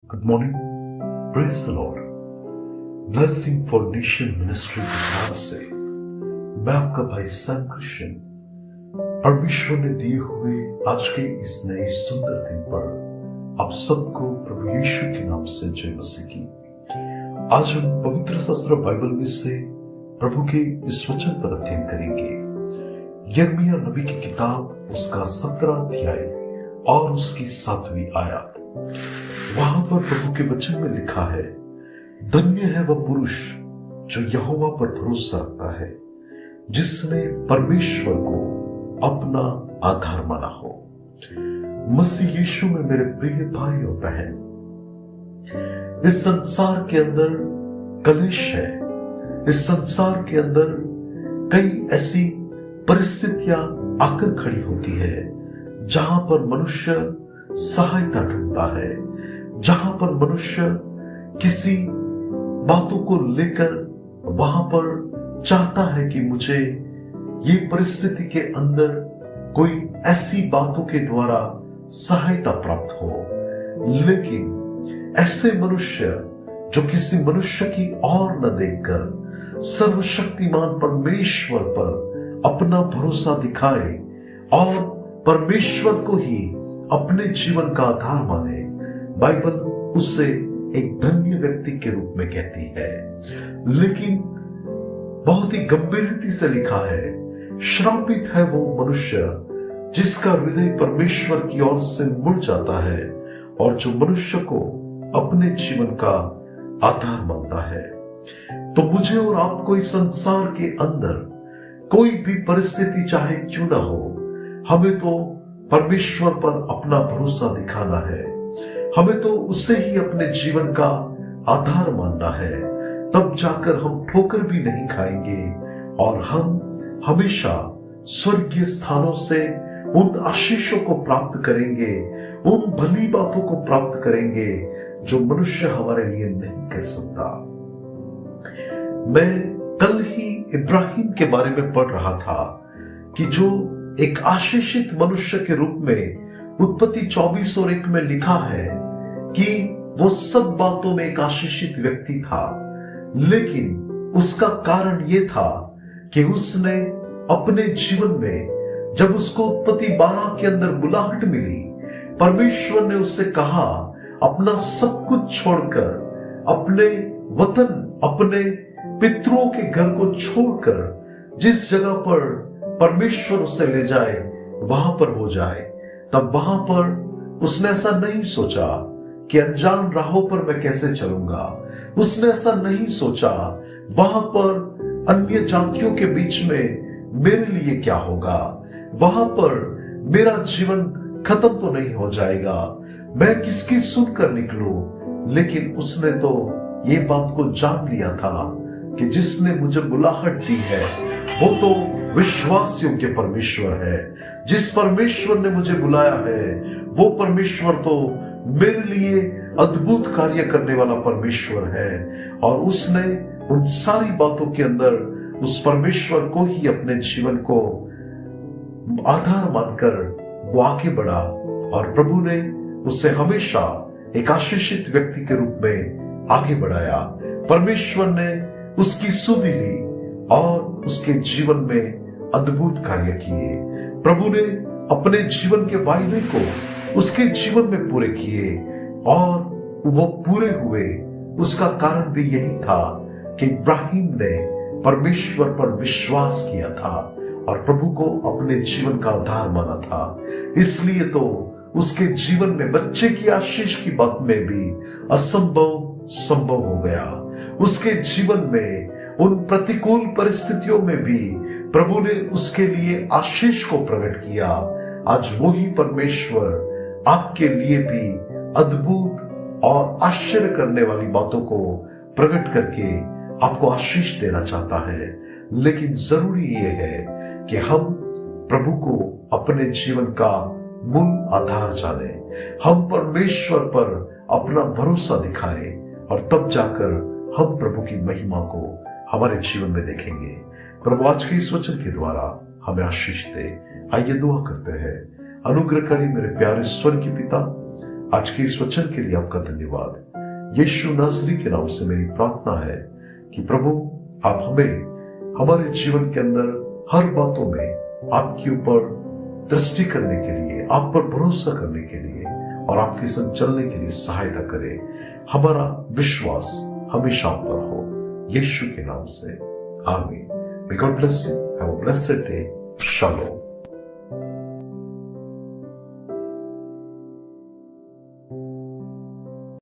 Good morning. Praise the Lord. Blessing for nation ministry के नाम से मैं आपका भाई सैम क्रिश्चियन परमेश्वर ने दिए हुए आज के इस नए सुंदर दिन पर आप सबको प्रभु यीशु के नाम से जय मसीह की। आज हम पवित्र शास्त्र बाइबल में से प्रभु के इस वचन पर अध्ययन करेंगे। यिर्मयाह नबी की किताब उसका 17 अध्याय और उसकी 7वीं आयत। वहां पर प्रभु के वचन में लिखा है, धन्य है वह पुरुष जो यहोवा पर भरोसा रखता है, जिसने परमेश्वर को अपना आधार माना हो। मसीह यीशु में मेरे प्रिय भाई और बहन, इस संसार के अंदर कलेश है। इस संसार के अंदर कई ऐसी परिस्थितियां आकर खड़ी होती है जहां पर मनुष्य सहायता ढूंढता है, जहां पर मनुष्य किसी बातों को लेकर वहां पर चाहता है कि मुझे ये परिस्थिति के अंदर कोई ऐसी बातों के द्वारा सहायता प्राप्त हो। लेकिन ऐसे मनुष्य जो किसी मनुष्य की ओर न देखकर सर्वशक्तिमान परमेश्वर पर अपना भरोसा दिखाए और परमेश्वर को ही अपने जीवन का आधार माने, बाइबल उससे एक धन्य व्यक्ति के रूप में कहती है। लेकिन बहुत ही गंभीरता से लिखा है, श्रापित है वो मनुष्य जिसका हृदय परमेश्वर की ओर से मुड़ जाता है और जो मनुष्य को अपने जीवन का आधार मानता है। तो मुझे और आपको इस संसार के अंदर कोई भी परिस्थिति चाहे क्यों ना हो, हमें तो परमेश्वर पर अपना भरोसा दिखाना है। हमें तो उसे ही अपने जीवन का आधार मानना है। तब जाकर हम ठोकर भी नहीं खाएंगे और हम हमेशा स्वर्गीय स्थानों से उन आशीषों को प्राप्त करेंगे, उन भली बातों को प्राप्त करेंगे जो मनुष्य हमारे लिए नहीं कर सकता। मैं कल ही इब्राहिम के बारे में पढ़ रहा था कि जो एक आशीषित मनुष्य के रूप में उत्पत्ति 24 और 1 में लिखा है कि वो सब बातों में एक आशीषित व्यक्ति था। लेकिन उसका कारण ये था कि उसने अपने जीवन में, जब उसको उत्पत्ति 12 के अंदर बुलाहट मिली, परमेश्वर ने उससे कहा अपना सब कुछ छोड़कर, अपने वतन, अपने पितरों के घर को छोड़कर जिस जगह पर परमेश्वर उसे ले जाए वहां पर हो जाए। तब वहां पर उसने ऐसा नहीं सोचा कि अनजान राहों पर मैं कैसे चलूंगा। उसने ऐसा नहीं सोचा वहां पर अन्य जातियों के बीच में मेरे लिए क्या होगा, वहां पर मेरा जीवन खत्म तो नहीं हो जाएगा, मैं किसकी सुनकर निकलूं। लेकिन उसने तो ये बात को जान लिया था कि जिसने मुझे बुलाहट दी है वो तो विश्वास योग्य परमेश्वर है। जिस परमेश्वर ने मुझे बुलाया है वो परमेश्वर तो मेरे लिए अद्भुत कार्य करने वाला परमेश्वर है। और उसने उन सारी बातों के अंदर उस परमेश्वर को ही अपने जीवन को आधार मानकर वो आगे बढ़ा और प्रभु ने उसे हमेशा एक आशीषित व्यक्ति के रूप में आगे बढ़ाया। परमेश्वर ने उसकी सुधि ली और उसके जीवन में अद्भुत कार्य किए। प्रभु ने अपने जीवन के वायदे को उसके जीवन में पूरे किए और वो पूरे हुए। उसका कारण भी यही था कि इब्राहिम ने परमेश्वर पर विश्वास किया था और प्रभु को अपने जीवन का आधार माना था। इसलिए तो उसके जीवन में बच्चे की आशीष की बात में भी असंभव संभव हो गया। उसके जीवन में उन प्रतिकूल परिस्थितियों में भी प्रभु ने उसके लिए आशीष को प्रकट किया। आज वही परमेश्वर आपके लिए भी अद्भुत और आश्चर्य करने वाली बातों को प्रकट करके आपको आशीष देना चाहता है। लेकिन जरूरी यह है कि हम प्रभु को अपने जीवन का मूल आधार जाने, हम परमेश्वर पर अपना भरोसा दिखाएं और तब जाकर हम प्रभु की महिमा को हमारे जीवन में देखेंगे। प्रभु आज के इस वचन के द्वारा हमें आशीष दे। आइए दुआ करते हैं। अनुग्रहकारी मेरे प्यारे स्वर्गीय पिता, आज के इस वचन के लिए आपका धन्यवाद। यीशु नासरी के नाम से मेरी प्रार्थना है कि प्रभु आप हमें हमारे जीवन के अंदर हर बातों में आपके ऊपर दृष्टि करने के लिए, आप पर भरोसा करने के लिए और आपके संग चलने के लिए सहायता करें। हमारा विश्वास हमेशा आप पर हो, यीशु के नाम से आमीन। May God bless you. Have a blessed day. Shalom.